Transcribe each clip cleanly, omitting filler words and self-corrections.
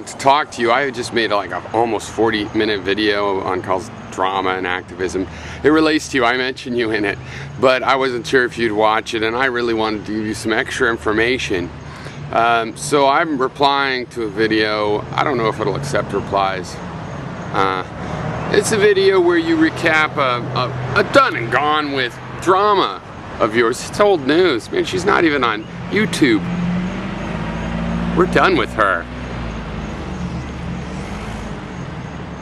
To talk to you, I just made like a almost 40-minute video on called drama and activism. It relates to you. I mentioned you in it, but I wasn't sure if you'd watch it, and I really wanted to give you some extra information. So I'm replying to a video. I don't know if it'll accept replies. It's a video where you recap a done and gone with drama of yours. It's old news. Man, she's not even on YouTube. We're done with her.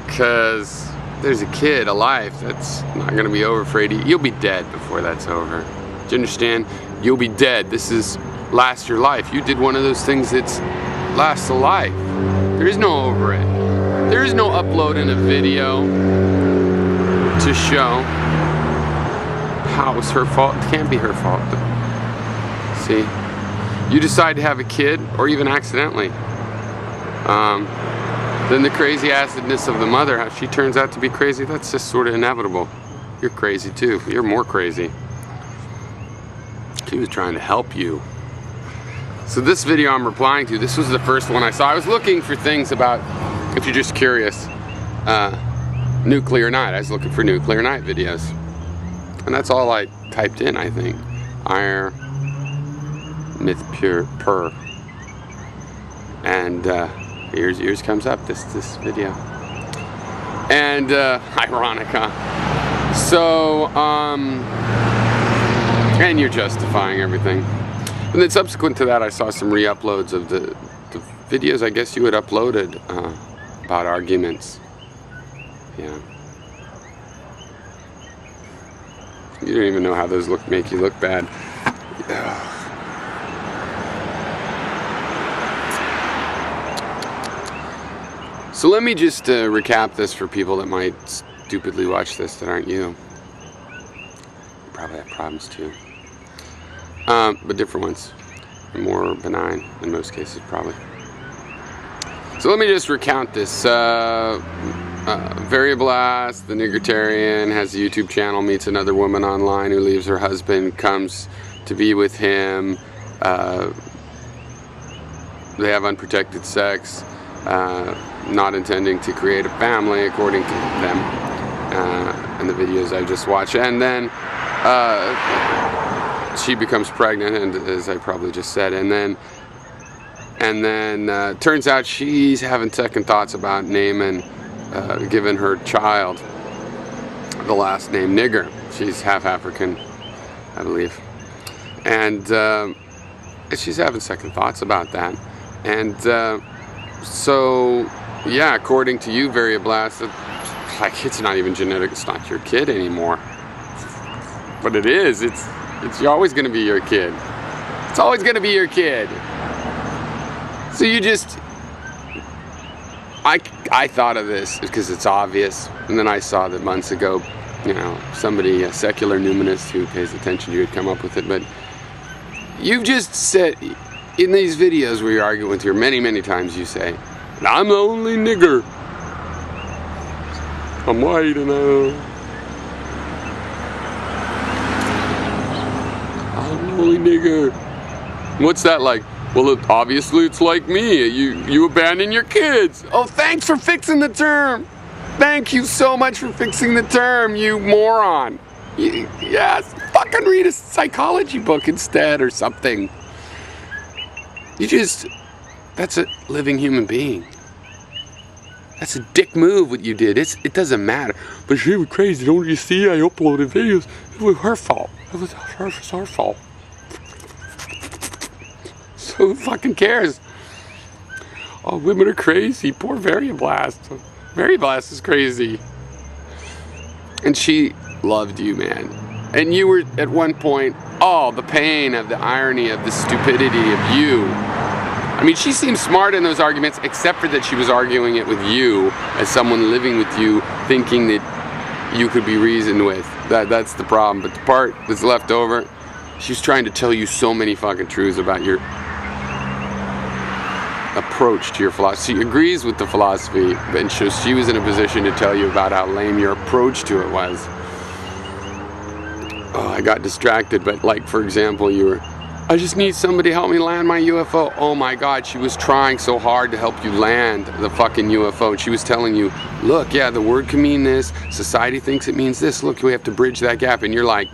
Because there's a kid alive that's not going to be over for 80. You'll be dead before that's over. Do you understand? You'll be dead. This is last your life. You did one of those things that's lasts a life. There is no over it. There is no uploading a video to show how it was her fault. It can't be her fault. See? You decide to have a kid, or even accidentally. Then the crazy acidness of the mother, how she turns out to be crazy, that's just sort of inevitable. You're crazy too. You're more crazy. She was trying to help you. So this video I'm replying to, this was the first one I saw. I was looking for things about, if you're just curious, nuclear night. I was looking for nuclear night videos. And that's all I typed in, I think. Ire, myth, pur. And yours comes up, this video. And ironic, huh? So, and you're justifying everything. And then subsequent to that, I saw some re-uploads of the videos I guess you had uploaded about arguments. Yeah. You don't even know how those make you look bad. Ugh. So let me just recap this for people that might stupidly watch this that aren't you. You probably have problems too. But different ones. More benign in most cases, probably. So let me just recount this. Variablast, the Niggertarian, has a YouTube channel, meets another woman online who leaves her husband, comes to be with him. They have unprotected sex. Not intending to create a family, according to them, and the videos I just watched. And then she becomes pregnant, and as I probably just said, and then turns out she's having second thoughts about naming, giving her child the last name Nigger. She's half African, I believe, and she's having second thoughts about that, and so. Yeah, according to you, Variablast, like it's not even genetic. It's not your kid anymore. But it is. It's always going to be your kid. It's always going to be your kid. So you just, I thought of this because it's obvious, and then I saw that months ago, you know, somebody, a secular numinist who pays attention to you, had come up with it. But you've just said in these videos where you argue with her many times, you say, I'm the only nigger. I'm white and I'm the only nigger. What's that like? Well, obviously it's like me. You abandon your kids. Oh, thanks for fixing the term. Thank you so much for fixing the term, you moron. Yes, fucking read a psychology book instead or something. That's a living human being. That's a dick move what you did. It doesn't matter. But she was crazy. Don't you see? I uploaded videos. It was her fault. It was her fault. So who fucking cares? Oh, women are crazy. Poor Variablast. Variablast is crazy. And she loved you, man. And you were at one point, the pain of the irony of the stupidity of you. I mean, she seemed smart in those arguments, except for that she was arguing it with you, as someone living with you, thinking that you could be reasoned with. That's the problem. But the part that's left over, she was trying to tell you so many fucking truths about your approach to your philosophy. She agrees with the philosophy, and so she was in a position to tell you about how lame your approach to it was. Oh, I got distracted, but like, for example, you were I just need somebody to help me land my UFO. Oh my God, she was trying so hard to help you land the fucking UFO. And she was telling you, look, yeah, the word can mean this. Society thinks it means this. Look, we have to bridge that gap. And you're like,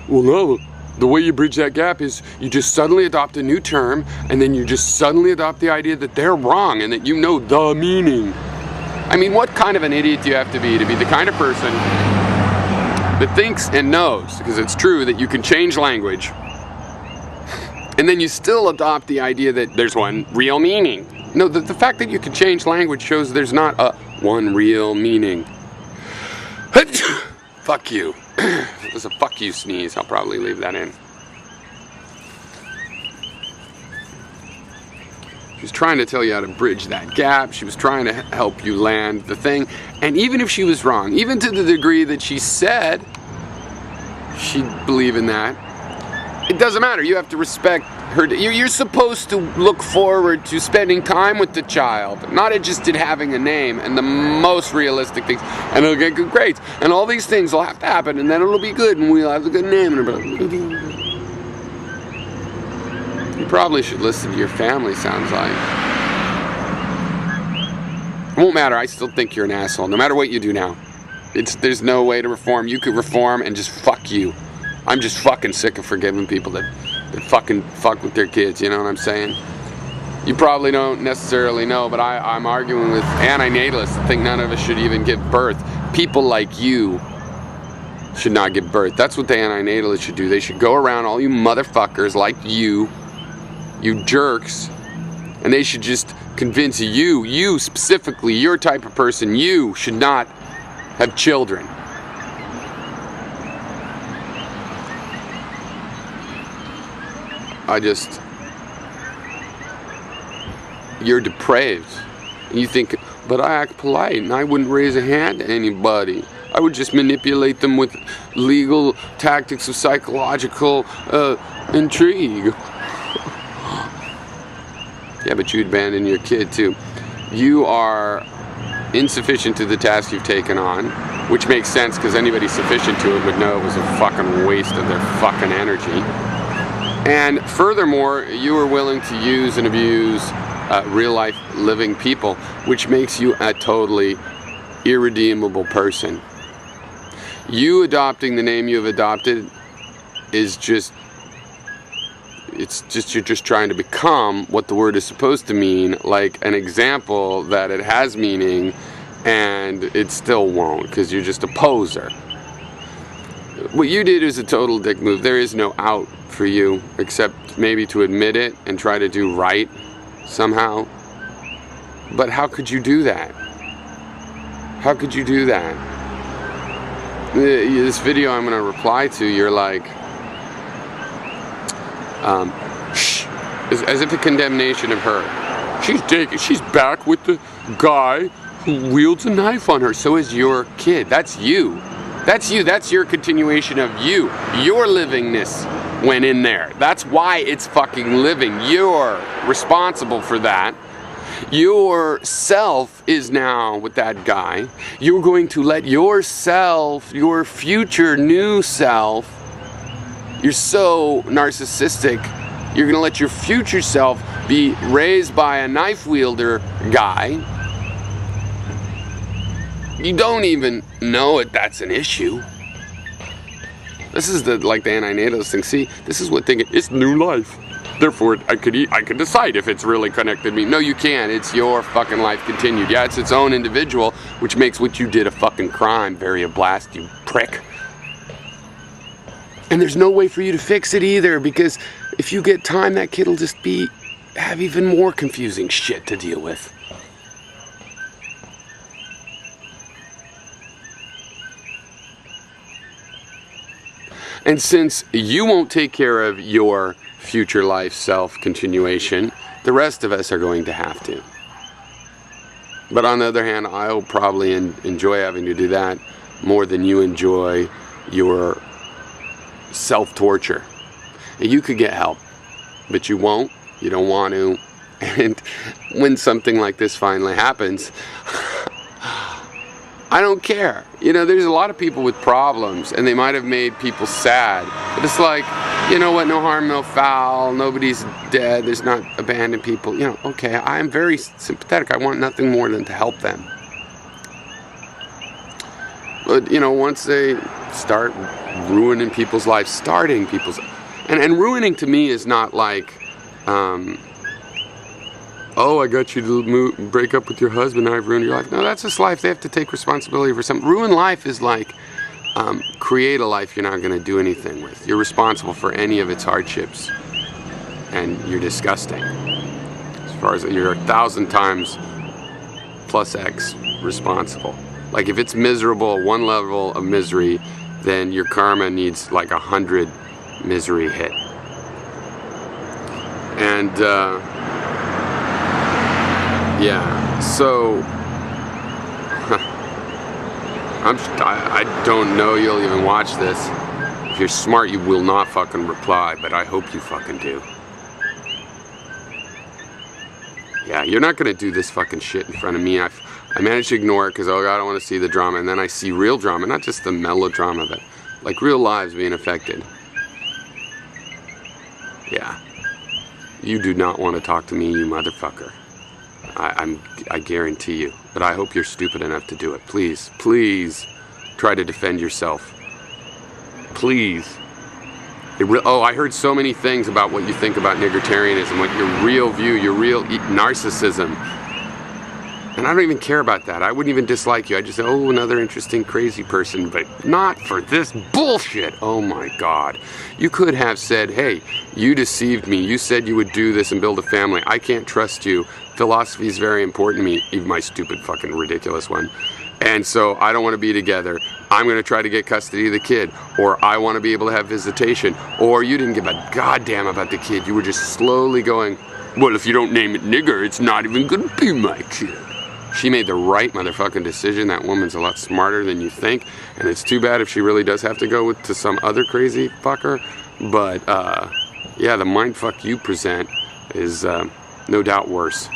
well, no. The way you bridge that gap is you just suddenly adopt a new term, and then you just suddenly adopt the idea that they're wrong and that you know the meaning. I mean, what kind of an idiot do you have to be the kind of person that thinks and knows, because it's true, that you can change language, and then you still adopt the idea that there's one real meaning? No, the fact that you can change language shows there's not a one real meaning. Fuck you. If it was a fuck you sneeze, I'll probably leave that in. She was trying to tell you how to bridge that gap. She was trying to help you land the thing. And even if she was wrong, even to the degree that she said she'd believe in that, it doesn't matter. You have to respect her. You're supposed to look forward to spending time with the child, not just in having a name and the most realistic things. And it'll get good grades. And all these things will have to happen, and then it'll be good, and we'll have a good name. You probably should listen to your family, sounds like. It won't matter. I still think you're an asshole, no matter what you do now. There's no way to reform. You could reform and just fuck you. I'm just fucking sick of forgiving people that fucking fuck with their kids, you know what I'm saying? You probably don't necessarily know, but I'm arguing with antinatalists that think none of us should even give birth. People like you should not give birth. That's what the antinatalists should do. They should go around all you motherfuckers like you jerks, and they should just convince you specifically, your type of person, you should not have children. You're depraved. And you think, but I act polite and I wouldn't raise a hand to anybody. I would just manipulate them with legal tactics of psychological intrigue. Yeah, but you abandon your kid too. You are insufficient to the task you've taken on, which makes sense because anybody sufficient to it would know it was a fucking waste of their fucking energy. And furthermore, you are willing to use and abuse real-life living people, which makes you a totally irredeemable person. You adopting the name you have adopted is you're just trying to become what the word is supposed to mean, like an example that it has meaning, and it still won't, because you're just a poser. What you did is a total dick move. There is no out for you, except maybe to admit it and try to do right somehow. But how could you do that? How could you do that? This video I'm going to reply to, you're like, as if a condemnation of her. She's back with the guy who wields a knife on her. So is your kid. That's you. That's you. That's your continuation of you. Your livingness went in there. That's why it's fucking living. You're responsible for that. Your self is now with that guy. You're going to let yourself, your future new self, you're so narcissistic, you're going to let your future self be raised by a knife wielder guy. You don't even know that's an issue. This is the antinatalist thing. See, this is what thinking, it's new life. Therefore, I could decide if it's really connected to me. No, you can't. It's your fucking life continued. Yeah, it's its own individual, which makes what you did a fucking crime. Very a blast, you prick. And there's no way for you to fix it either, because if you get time, that kid will just have even more confusing shit to deal with. And since you won't take care of your future life self-continuation, the rest of us are going to have to. But on the other hand, I'll probably enjoy having to do that more than you enjoy your self-torture. You could get help, but you won't. You don't want to. And when something like this finally happens, I don't care. You know, there's a lot of people with problems, and they might have made people sad. But it's like, you know what, no harm, no foul, nobody's dead, there's not abandoned people, you know, okay, I'm very sympathetic. I want nothing more than to help them. But, you know, once they start ruining people's lives, and ruining to me is not like, oh, I got you to break up with your husband, now I've ruined your life. No, that's just life. They have to take responsibility for something. Ruin life is like, create a life you're not going to do anything with. You're responsible for any of its hardships, and you're disgusting. As far as you're 1,000 times plus X responsible. Like if it's miserable, one level of misery, then your karma needs like 100 misery hit. And yeah, so I don't know you'll even watch this. If you're smart, you will not fucking reply, but I hope you fucking do. Yeah, you're not gonna do this fucking shit in front of me. I managed to ignore it because, oh God, I don't want to see the drama, and then I see real drama, not just the melodrama, but like real lives being affected. Yeah, you do not want to talk to me, you motherfucker. I guarantee you. But I hope you're stupid enough to do it. Please, please try to defend yourself. Please. Oh, I heard so many things about what you think about niggertarianism, what your real view, your real narcissism. And I don't even care about that. I wouldn't even dislike you. I just say, oh, another interesting crazy person, but not for this bullshit. Oh my God. You could have said, hey, you deceived me. You said you would do this and build a family. I can't trust you. Philosophy is very important to me, even my stupid fucking ridiculous one. And so I don't want to be together. I'm going to try to get custody of the kid. Or I want to be able to have visitation. Or you didn't give a goddamn about the kid. You were just slowly going, well, if you don't name it nigger, it's not even going to be my kid. She made the right motherfucking decision. That woman's a lot smarter than you think. And it's too bad if she really does have to go to some other crazy fucker. But, yeah, the mindfuck you present is no doubt worse.